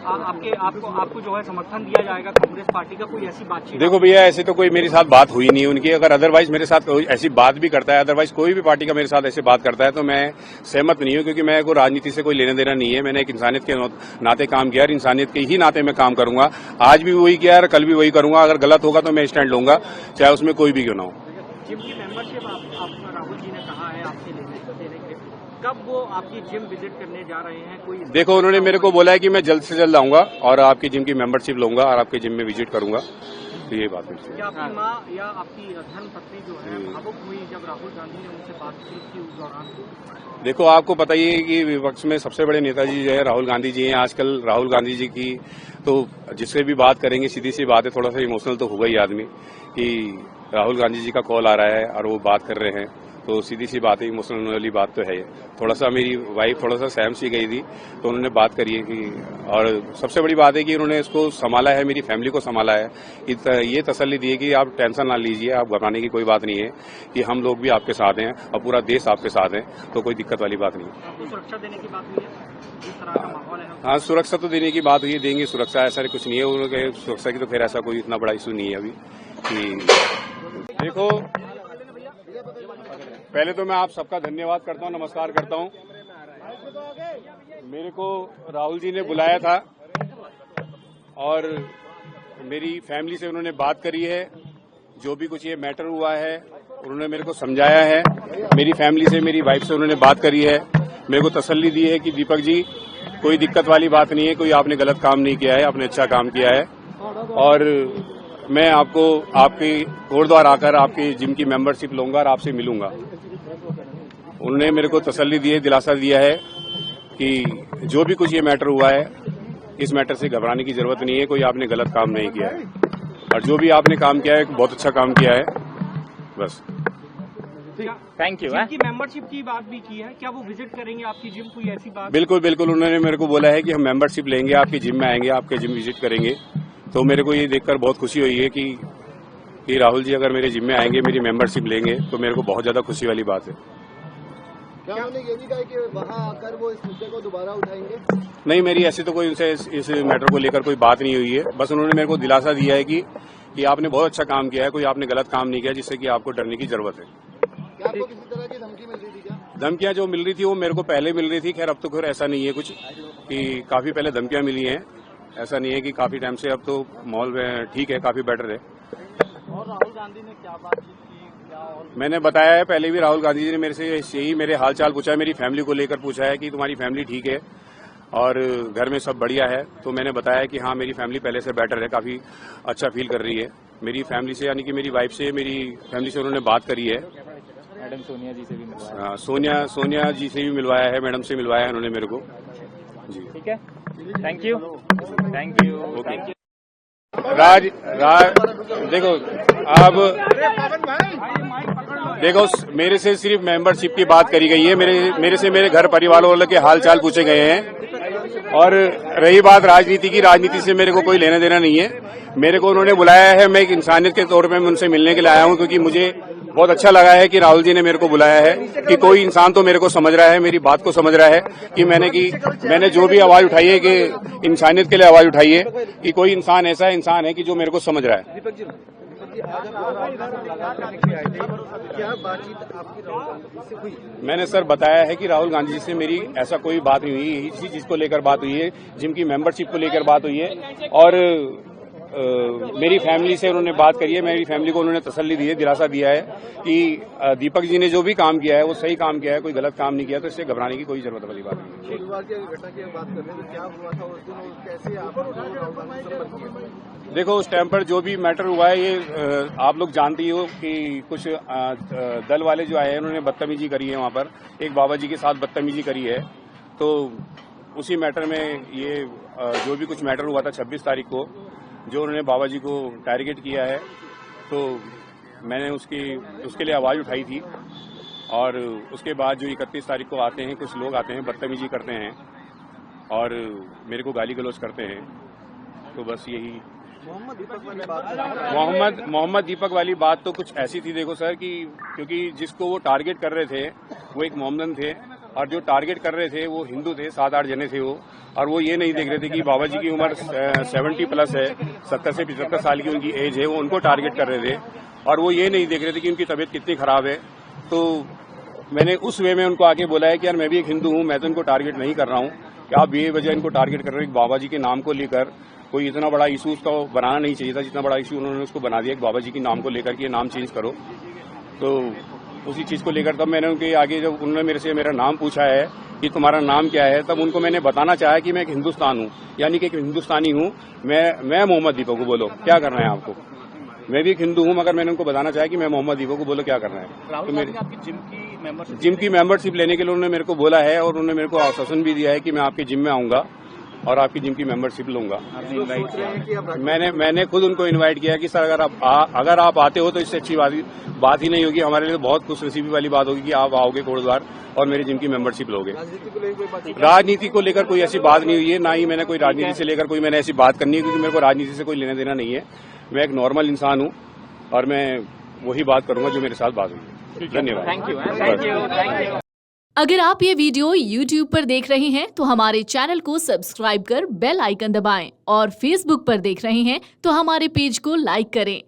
आपको जो है समर्थन दिया जाएगा कांग्रेस पार्टी का, कोई ऐसी बातचीत? देखो भैया, ऐसे तो कोई मेरे साथ बात हुई नहीं है उनकी। अगर अदरवाइज मेरे साथ कोई ऐसी बात भी करता है, अदरवाइज कोई भी पार्टी का मेरे साथ ऐसे बात करता है, तो मैं सहमत नहीं हूं, क्योंकि मैं कोई राजनीति से कोई लेना देना नहीं है। मैंने एक इंसानियत के नाते काम किया और इंसानियत के ही नाते मैं काम करूंगा। आज भी वही किया और कल भी वही करूंगा। अगर गलत होगा तो मैं स्टैंड लूंगा, चाहे उसमें कोई भी क्यों ना हो। जिम की मेंबरशिप राहुल जी ने कहा है आपसे देने के, कब वो आपकी जिम विजिट करने जा रहे हैं? कोई देखो, उन्होंने मेरे को बोला है कि मैं जल्द से जल्द आऊंगा और आपकी जिम की मेंबरशिप लूंगा और आपके जिम में विजिट करूंगा। तो ये बात है। क्या आपकी माँ या आपकी धर्म पत्नी जो है भावुक हुई जब राहुल गांधी ने उनसे बातचीत की उस दौरान? देखो, आपको पता ही है कि विपक्ष में सबसे बड़े नेताजी जो है राहुल गांधी जी हैं। आजकल राहुल गांधी जी की तो जिससे भी बात करेंगे, सीधी सी बात है, थोड़ा सा इमोशनल तो होगा ही आदमी कि राहुल गांधी जी का कॉल आ रहा है और वो बात कर रहे हैं, तो सीधी सी बात है, इमोशनल वाली बात तो है। थोड़ा सा मेरी वाइफ थोड़ा सा सहम सी गई थी, तो उन्होंने बात करी है कि, और सबसे बड़ी बात है कि उन्होंने इसको संभाला है, मेरी फैमिली को संभाला है। ये तसल्ली दी है कि आप टेंशन ना लीजिए, आप घबराने की कोई बात नहीं है, कि हम लोग भी आपके साथ हैं और पूरा देश आपके साथ है, तो कोई दिक्कत वाली बात नहीं है। आपको सुरक्षा देने की बात हुई है? जिस तरह का माहौल है। हाँ, सुरक्षा तो देने की बात हुई है, देंगे सुरक्षा, ऐसा कुछ नहीं है। उन्होंने सुरक्षा की तो फिर ऐसा कोई इतना बड़ा इशू नहीं है अभी कि। देखो, पहले तो मैं आप सबका धन्यवाद करता हूं, नमस्कार करता हूं। मेरे को राहुल जी ने बुलाया था और मेरी फैमिली से उन्होंने बात करी है। जो भी कुछ ये मैटर हुआ है उन्होंने मेरे को समझाया है। मेरी फैमिली से, मेरी वाइफ से उन्होंने बात करी है, मेरे को तसल्ली दी है कि दीपक जी, कोई दिक्कत वाली बात नहीं है, कोई आपने गलत काम नहीं किया है, आपने अच्छा काम किया है। और मैं आपको आपकी ओर द्वार आकर आपकी जिम की मेंबरशिप लूंगा और आपसे मिलूंगा। उन्होंने मेरे को तसल्ली दी है, दिलासा दिया है कि जो भी कुछ ये मैटर हुआ है, इस मैटर से घबराने की जरूरत नहीं है, कोई आपने गलत काम नहीं किया है और जो भी आपने काम किया है बहुत अच्छा काम किया है। बस, थैंक यू। जिम की मेंबरशिप की बात भी की है, क्या वो विजिट करेंगे आपकी जिम? कोई ऐसी बात? बिल्कुल बिल्कुल, उन्होंने मेरे को बोला है कि हम मेंबरशिप लेंगे, आपकी जिम में आएंगे, आपके जिम विजिट करेंगे। तो मेरे को ये देखकर बहुत खुशी हुई है कि राहुल जी अगर मेरे जिम में आएंगे, मेरी मेंबरशिप लेंगे, तो मेरे को बहुत ज्यादा खुशी वाली बात है। क्या उन्होंने ये भी कहा कि वहां आकर वो इस मुद्दे को दोबारा उठाएंगे? नहीं, मेरी ऐसी तो कोई उनसे इस मैटर को लेकर कोई बात नहीं हुई है। बस उन्होंने मेरे को दिलासा दिया है कि आपने बहुत अच्छा काम किया है, कोई आपने गलत काम नहीं किया जिससे कि आपको डरने की जरूरत है। क्या आपको किसी तरह की धमकी मिल रही थी क्या? धमकियां जो मिल रही थी वो मेरे को पहले मिल रही थी। खैर, अब तो खैर ऐसा नहीं है कुछ कि काफी पहले धमकियां मिली हैं। ऐसा नहीं है कि काफी टाइम से, अब तो माहौल ठीक है, काफी बेटर है। और राहुल गांधी ने क्या बातचीत की? मैंने बताया है पहले भी, राहुल गांधी जी ने मेरे से यही मेरे हाल चाल पूछा है, मेरी फैमिली को लेकर पूछा है कि तुम्हारी फैमिली ठीक है और घर में सब बढ़िया है। तो मैंने बताया कि हाँ, मेरी फैमिली पहले से बेटर है, काफी अच्छा फील कर रही है। मेरी फैमिली से, यानी कि मेरी वाइफ से, मेरी फैमिली से उन्होंने बात करी है। मैडम सोनिया जी से भी मिलवाया? सोनिया जी से भी मिलवाया है, मैडम से मिलवाया है उन्होंने मेरे को जी। ठीक है, थैंक यू। ओके। राज देखो, अब देखो, मेरे से सिर्फ मेंबरशिप की बात करी गई है। मेरे से मेरे घर परिवार वालों के हाल चाल पूछे गए हैं। और रही बात राजनीति की, राजनीति से मेरे को कोई लेना देना नहीं है। मेरे को उन्होंने बुलाया है, मैं एक इंसानियत के तौर पे मैं उनसे मिलने के लिए आया हूं, क्योंकि मुझे बहुत अच्छा लगा है कि राहुल जी ने मेरे को बुलाया है, कि कोई इंसान तो मेरे को समझ रहा है, मेरी बात को समझ रहा है कि मैंने जो भी आवाज उठाई है कि इंसानियत के लिए आवाज उठाई है, कि कोई इंसान ऐसा इंसान है कि जो मेरे को समझ रहा है। दीपक जी, आज क्या बातचीत आपकी राहुल गांधी से हुई? मैंने सर बताया है कि राहुल गांधी जी से मेरी ऐसा कोई बात नहीं हुई। इसी चीज को लेकर बात हुई है, जिम की मेंबरशिप को लेकर बात हुई है। और मेरी फैमिली से उन्होंने बात करी है। मेरी फैमिली को उन्होंने तसल्ली दी है, दिलासा दिया है कि दीपक जी ने जो भी काम किया है वो सही काम किया है, कोई गलत काम नहीं किया, तो इससे घबराने की कोई जरूरत वाली बात नहीं है। शुरुआत की घटना की बात कर रहे हैं, क्या हुआ था उस दिन और कैसे आप? देखो, उस टाइम पर जो भी मैटर हुआ है, ये आप लोग जानती हो कि कुछ दल वाले जो आए हैं उन्होंने बदतमीजी करी है। वहां पर एक बाबा जी के साथ बदतमीजी करी है। तो उसी मैटर में ये जो भी कुछ मैटर हुआ था 26 तारीख को, जो उन्होंने बाबा जी को टारगेट किया है, तो मैंने उसके लिए आवाज उठाई थी। और उसके बाद जो 31 तारीख को आते हैं, कुछ लोग आते हैं, बदतमीजी करते हैं और मेरे को गाली गलौज करते हैं। तो बस यही मोहम्मद दीपक वाली बात, मोहम्मद दीपक वाली बात तो कुछ ऐसी थी, देखो सर, कि क्योंकि जिसको वो टारगेट कर रहे थे वो एक मोहम्मदन थे और जो टारगेट कर रहे थे वो हिंदू थे, 7-8 जने थे वो, और वो ये नहीं देख रहे थे कि बाबा जी की उम्र 70 प्लस है, 70 से 75 साल की उनकी एज है, वो उनको टारगेट कर रहे थे। और वो ये नहीं देख रहे थे कि उनकी तबीयत कितनी खराब है। तो मैंने उस वे में उनको आके बोला है कि यार मैं भी एक हिंदू हूं, मैं तो इनको टारगेट नहीं कर रहा हूं कि आप ये वजह इनको टारगेट कर रहे हो। बाबा जी के नाम को लेकर कोई इतना बड़ा इशू उसका बनाना नहीं चाहिए था, जितना बड़ा इशू उन्होंने उसको बना दिया कि बाबा जी के नाम को लेकर कि ये नाम चेंज करो। तो उसी चीज को लेकर तब मैंने उनके आगे जब उन्होंने मेरे से मेरा नाम पूछा है कि तुम्हारा नाम क्या है, तब उनको मैंने बताना चाहा कि मैं एक हिंदुस्तान हूं, यानी कि एक हिंदुस्तानी हूं। मैं मोहम्मद दीपक को, बोलो क्या करना है आपको। मैं भी एक हिंदू हूं, मगर मैंने उनको बताना चाहा कि मैं मोहम्मद दीपक को, बोलो क्या करना है। तो मेरी जिम की मेंबरशिप लेने के लिए उन्होंने मेरे को बोला है, और उन्होंने मेरे को आश्वासन भी दिया है कि मैं आपके जिम में आऊंगा और आपकी जिम की मेंबरशिप लूंगा। मैंने खुद उनको इनवाइट किया कि सर अगर आप आते हो तो इससे अच्छी बात ही नहीं होगी। हमारे लिए तो बहुत खुशनसीबी वाली बात होगी कि आप आओगे कोटद्वार और मेरे जिम की मेंबरशिप लोगे। राजनीति को लेकर कोई ऐसी बात नहीं हुई है, ना ही मैंने कोई राजनीति से लेकर कोई मैंने ऐसी बात करनी है, क्योंकि मेरे को राजनीति से कोई लेना देना नहीं है। मैं एक नॉर्मल इंसान हूं और मैं वही बात करूंगा जो मेरे साथ बात हुई। धन्यवाद। Thank you. अगर आप ये वीडियो YouTube पर देख रहे हैं तो हमारे चैनल को सब्सक्राइब कर बेल आइकन दबाएं, और Facebook पर देख रहे हैं तो हमारे पेज को लाइक करें।